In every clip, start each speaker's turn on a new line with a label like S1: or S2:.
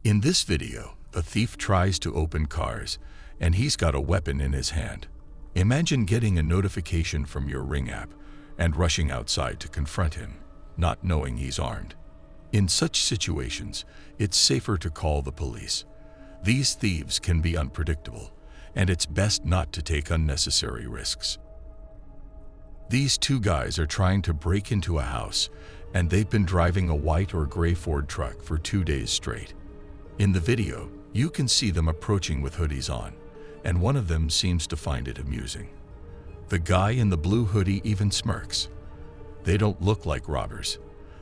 S1: In this video, a thief tries to open cars, and he's got a weapon in his hand. Imagine getting a notification from your Ring app and rushing outside to confront him, not knowing he's armed. In such situations, it's safer to call the police. These thieves can be unpredictable, and it's best not to take unnecessary risks. These two guys are trying to break into a house, and they've been driving a white or gray Ford truck for 2 days straight. In the video, you can see them approaching with hoodies on, and one of them seems to find it amusing. The guy in the blue hoodie even smirks. They don't look like robbers.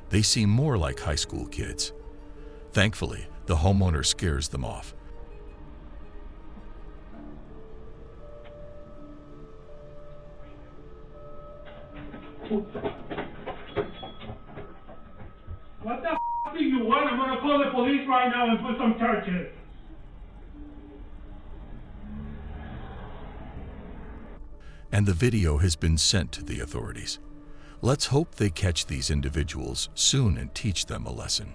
S1: They seem more like high school kids. Thankfully, the homeowner scares them off.
S2: What the f*** do you want? I'm gonna call the police right now and put some charges.
S1: And the video has been sent to the authorities. Let's hope they catch these individuals soon and teach them a lesson.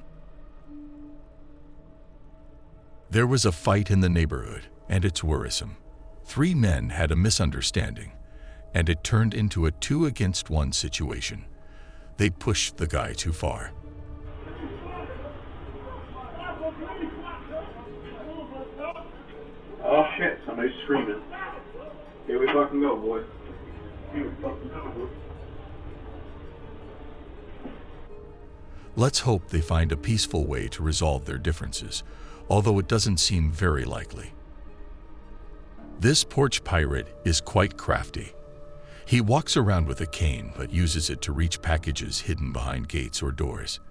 S1: There was a fight in the neighborhood, and it's worrisome. 3 men had a misunderstanding, and it turned into a 2-against-1 situation. They pushed the guy too far.
S3: Oh shit, somebody's screaming. Here we fucking go, boy. Here we fucking go, boy.
S1: Let's hope they find a peaceful way to resolve their differences, although it doesn't seem very likely. This porch pirate is quite crafty. He walks around with a cane but uses it to reach packages hidden behind gates or doors.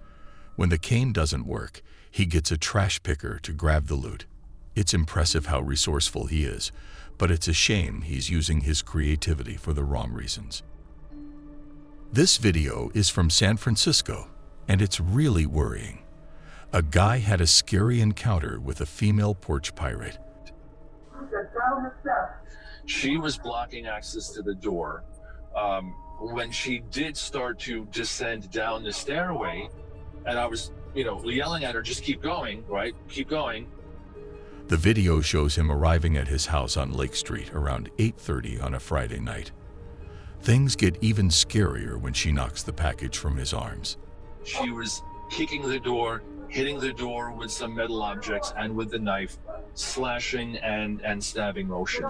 S1: When the cane doesn't work, he gets a trash picker to grab the loot. It's impressive how resourceful he is, but it's a shame he's using his creativity for the wrong reasons. This video is from San Francisco, and it's really worrying. A guy had a scary encounter with a female porch pirate.
S4: She was blocking access to the door. When she did start to descend down the stairway, and I was, yelling at her, just keep going, right? Keep going.
S1: The video shows him arriving at his house on Lake Street around 8:30 on a Friday night. Things get even scarier when she knocks the package from his arms.
S4: She was kicking the door, hitting the door with some metal objects and with the knife, slashing and stabbing motion.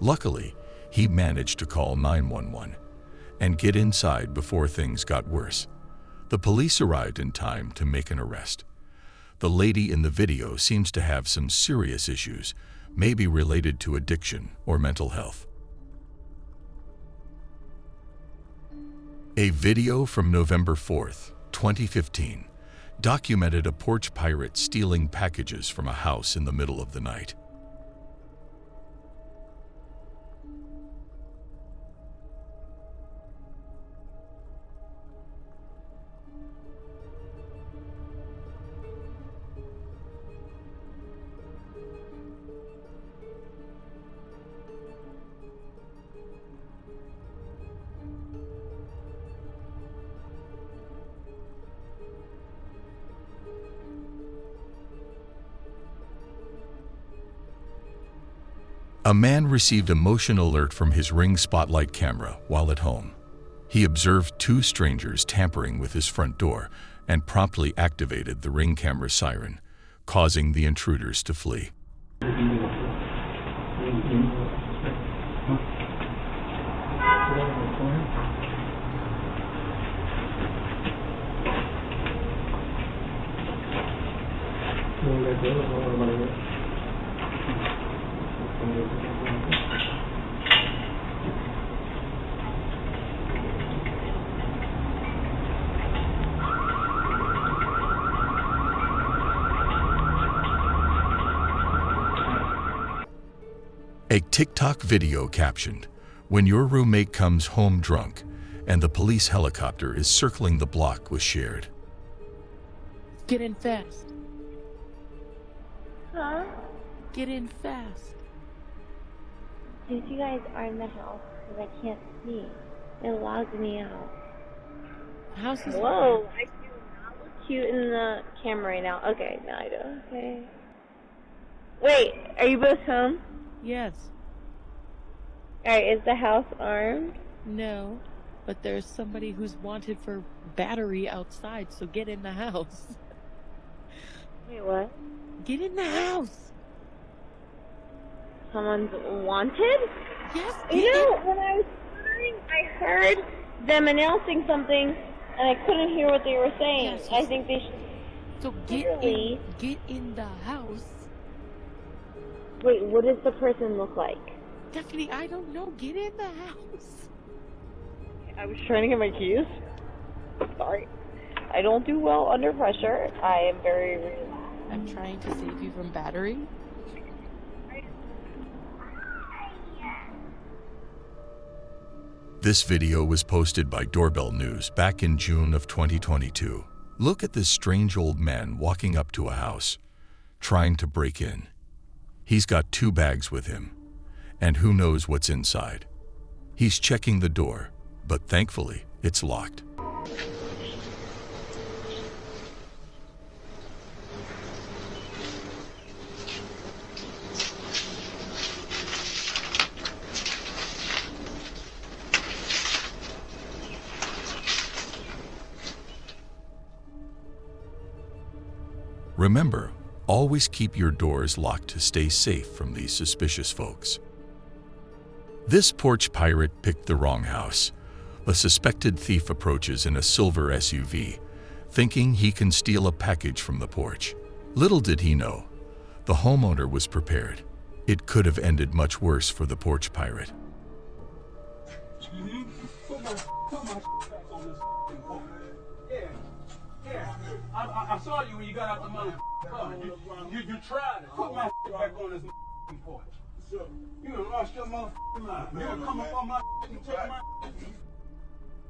S1: Luckily, he managed to call 911 and get inside before things got worse. The police arrived in time to make an arrest. The lady in the video seems to have some serious issues, maybe related to addiction or mental health. A video from November 4th, 2015, documented a porch pirate stealing packages from a house in the middle of the night. A man received a motion alert from his Ring spotlight camera while at home. He observed 2 strangers tampering with his front door and promptly activated the Ring camera siren, causing the intruders to flee. A TikTok video captioned, "When your roommate comes home drunk and the police helicopter is circling the block," was shared.
S5: Get in fast.
S6: Huh?
S5: Get in fast.
S6: Since you guys are in the house, because I can't see, it logs me out.
S5: The house is...
S6: Whoa, I do not look cute in the camera right now. Okay, now I do. Okay. Wait, are you both home?
S5: Yes.
S6: Alright, is the house armed?
S5: No. But there's somebody who's wanted for battery outside, so get in the house.
S6: Wait, what?
S5: Get in the house!
S6: Someone's wanted?
S5: Yes,
S6: You know, when I was wondering, I heard them announcing something, and I couldn't hear what they were saying.
S5: Yes,
S6: I think they should...
S5: So
S6: Really?
S5: get in the house.
S6: Wait, what does the person look like?
S5: Stephanie, I don't know. Get in the house.
S6: I was trying to get my keys. Sorry. I don't do well under pressure. I am very relaxed.
S5: I'm trying to save you from battery.
S1: This video was posted by Doorbell News back in June of 2022. Look at this strange old man walking up to a house, trying to break in. He's got 2 bags with him, and who knows what's inside. He's checking the door, but thankfully, it's locked. Remember, always keep your doors locked to stay safe from these suspicious folks. This porch pirate picked the wrong house. A suspected thief approaches in a silver SUV, thinking he can steal a package from the porch. Little did he know, the homeowner was prepared. It could have ended much worse for the porch pirate.
S2: Put my back on this porch. Yeah. I saw you when you got out the mother car. You tried it. Put my back on this porch. You done lost your motherfucking mind. You gonna come up on my and take my...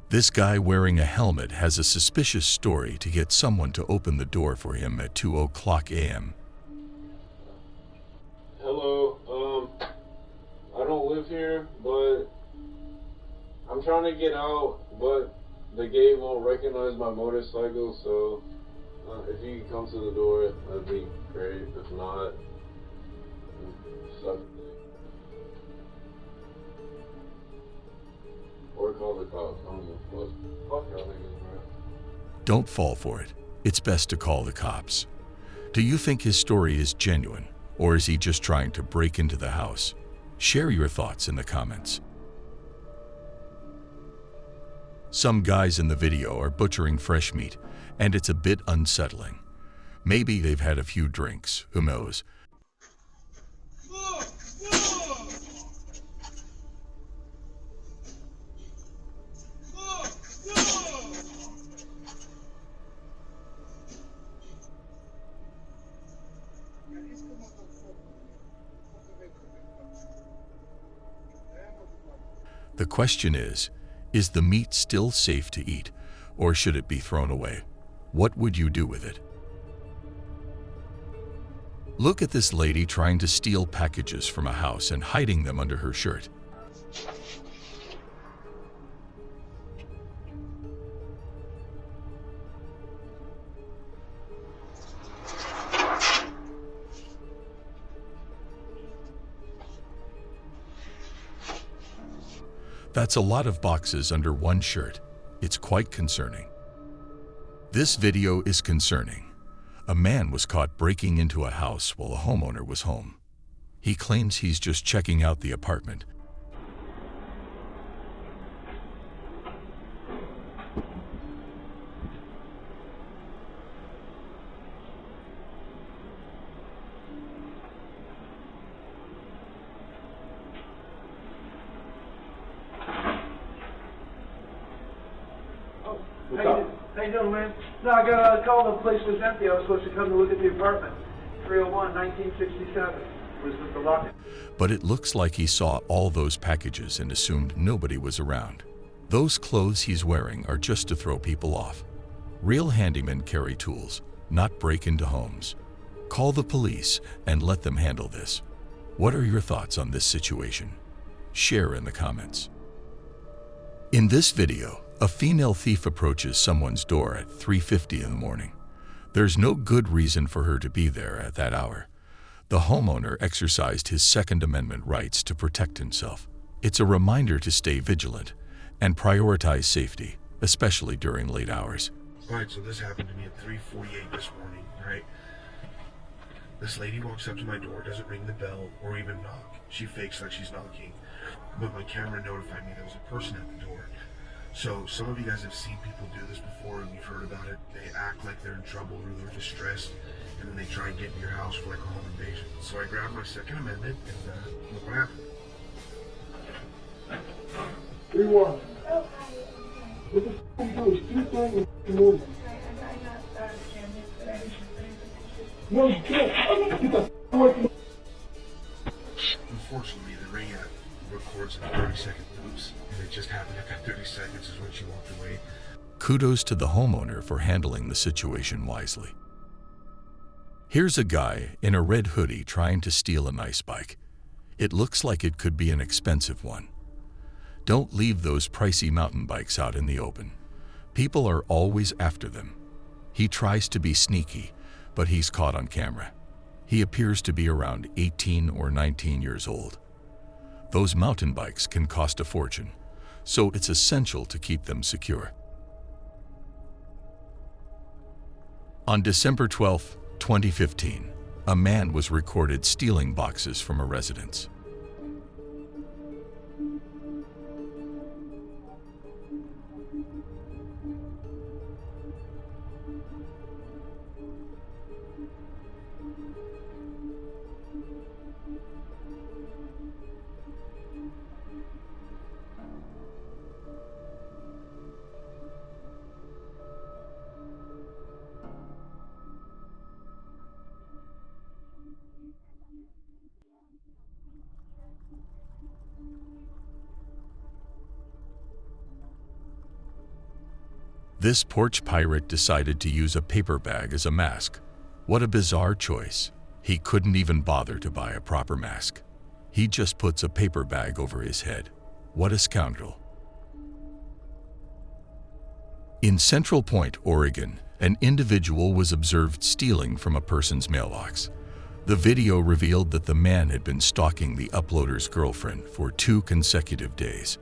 S1: This guy wearing a helmet has a suspicious story to get someone to open the door for him at 2:00 a.m.
S7: Hello, I don't live here, but I'm trying to get out, but the gate won't recognize my motorcycle, so if you can come to the door, that'd be great. If not, suck. Or call the cops. I don't give a fuck. Fuck y'all niggas, bro.
S1: Don't fall for it. It's best to call the cops. Do you think his story is genuine, or is he just trying to break into the house? Share your thoughts in the comments. Some guys in the video are butchering fresh meat, and it's a bit unsettling. Maybe they've had a few drinks, who knows? The question is the meat still safe to eat, or should it be thrown away? What would you do with it? Look at this lady trying to steal packages from a house and hiding them under her shirt. That's a lot of boxes under one shirt. It's quite concerning. This video is concerning. A man was caught breaking into a house while a homeowner was home. He claims he's just checking out the apartment.
S2: How you doing, man? No, I got a call. The place was empty. I was supposed to come to look at the apartment. 301, 1967 was the lock.
S1: But it looks like he saw all those packages and assumed nobody was around. Those clothes he's wearing are just to throw people off. Real handymen carry tools, not break into homes. Call the police and let them handle this. What are your thoughts on this situation? Share in the comments. In this video, a female thief approaches someone's door at 3:50 in the morning. There's no good reason for her to be there at that hour. The homeowner exercised his Second Amendment rights to protect himself. It's a reminder to stay vigilant and prioritize safety, especially during late hours.
S8: Alright, so this happened to me at 3:48 this morning, right? This lady walks up to my door, doesn't ring the bell or even knock. She fakes like she's knocking. But my camera notified me there was a person at the door. So some of you guys have seen people do this before and you've heard about it. They act like they're in trouble or they're distressed, and then they try and get in your house for like a home invasion. So I grabbed my Second Amendment and look what happened.
S2: 3-1. What the f*** you do? Keep playing and move. No, you can't. Get the f*** away from me.
S8: Unfortunately, the ring app records in 30-second loops, and it just happened at that 30 seconds is when she walked away.
S1: Kudos to the homeowner for handling the situation wisely. Here's a guy in a red hoodie trying to steal a nice bike. It looks like it could be an expensive one. Don't leave those pricey mountain bikes out in the open. People are always after them. He tries to be sneaky, but he's caught on camera. He appears to be around 18 or 19 years old. Those mountain bikes can cost a fortune, so it's essential to keep them secure. On December 12, 2015, a man was recorded stealing boxes from a residence. This porch pirate decided to use a paper bag as a mask. What a bizarre choice. He couldn't even bother to buy a proper mask. He just puts a paper bag over his head. What a scoundrel. In Central Point, Oregon, an individual was observed stealing from a person's mailbox. The video revealed that the man had been stalking the uploader's girlfriend for 2 consecutive days.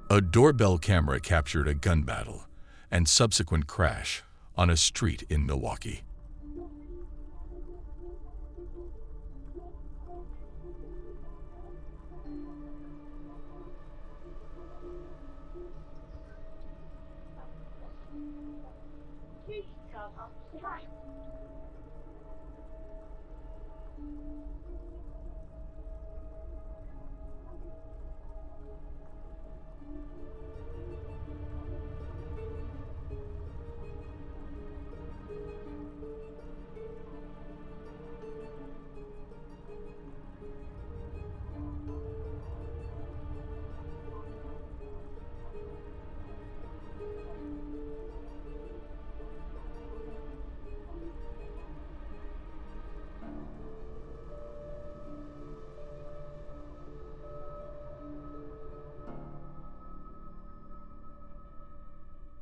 S1: A doorbell camera captured a gun battle and subsequent crash on a street in Milwaukee.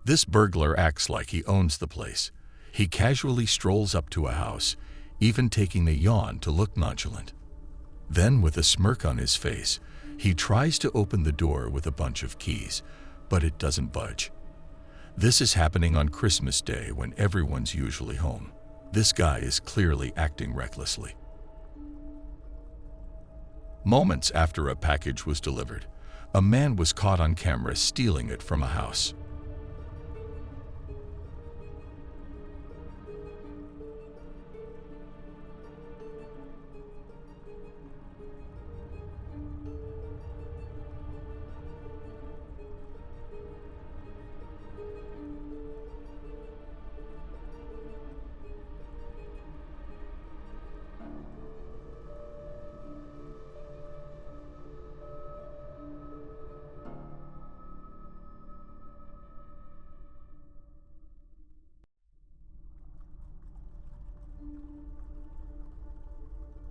S1: This burglar acts like he owns the place. He casually strolls up to a house, even taking a yawn to look nonchalant. Then, with a smirk on his face, he tries to open the door with a bunch of keys, but it doesn't budge. This is happening on Christmas Day when everyone's usually home. This guy is clearly acting recklessly. Moments after a package was delivered, a man was caught on camera stealing it from a house.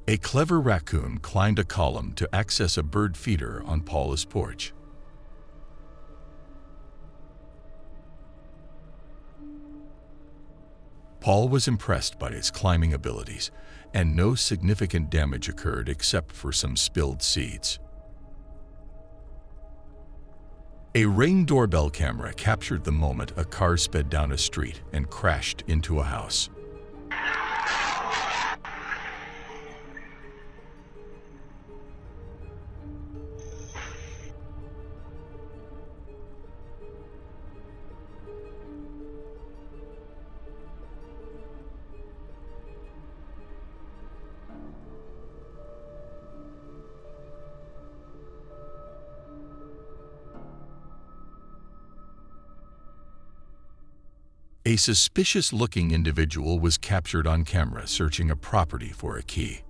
S1: A clever raccoon climbed a column to access a bird feeder on Paula's porch. Paul was impressed by its climbing abilities, and no significant damage occurred except for some spilled seeds. A Ring doorbell camera captured the moment a car sped down a street and crashed into a house. A suspicious-looking individual was captured on camera searching a property for a key.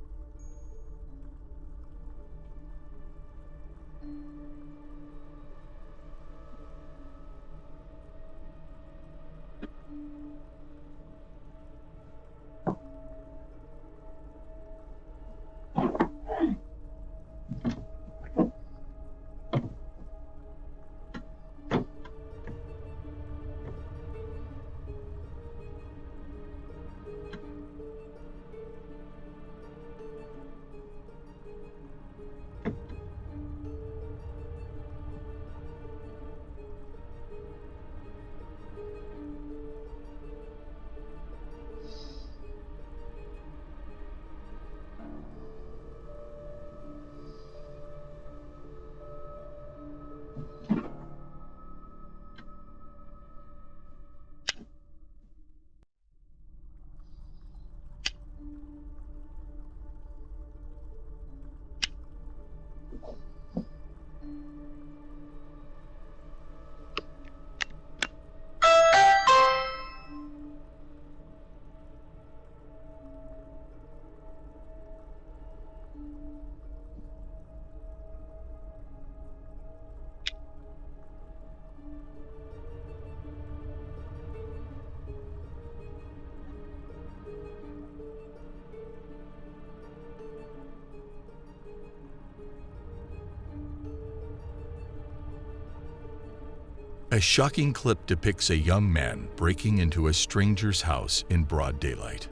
S1: A shocking clip depicts a young man breaking into a stranger's house in broad daylight.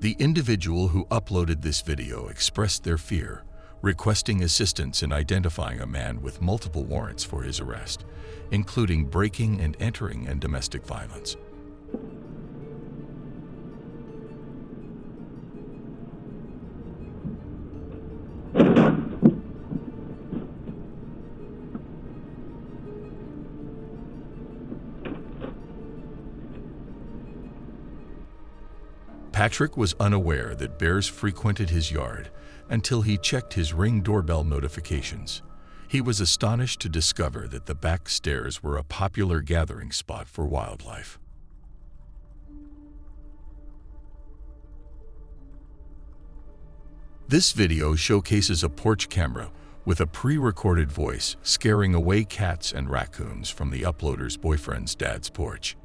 S1: The individual who uploaded this video expressed their fear, requesting assistance in identifying a man with multiple warrants for his arrest, including breaking and entering and domestic violence. Patrick was unaware that bears frequented his yard until he checked his Ring doorbell notifications. He was astonished to discover that the back stairs were a popular gathering spot for wildlife. This video showcases a porch camera with a pre-recorded voice scaring away cats and raccoons from the uploader's boyfriend's dad's porch.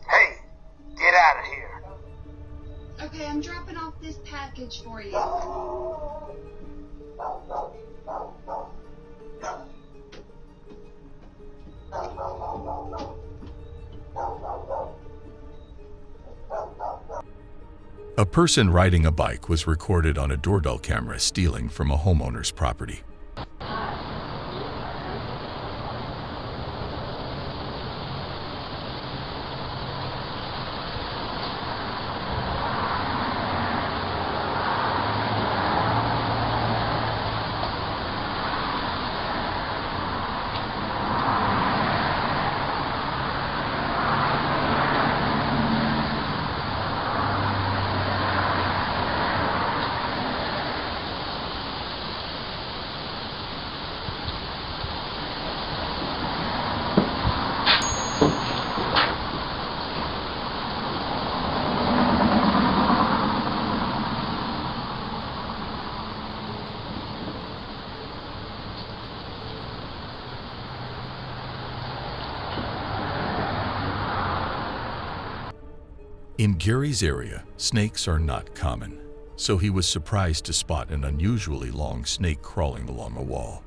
S9: Hey, get out of here.
S10: Okay, I'm dropping off this package for you.
S1: A person riding a bike was recorded on a doorbell camera stealing from a homeowner's property. In Gary's area, snakes are not common, so he was surprised to spot an unusually long snake crawling along a wall.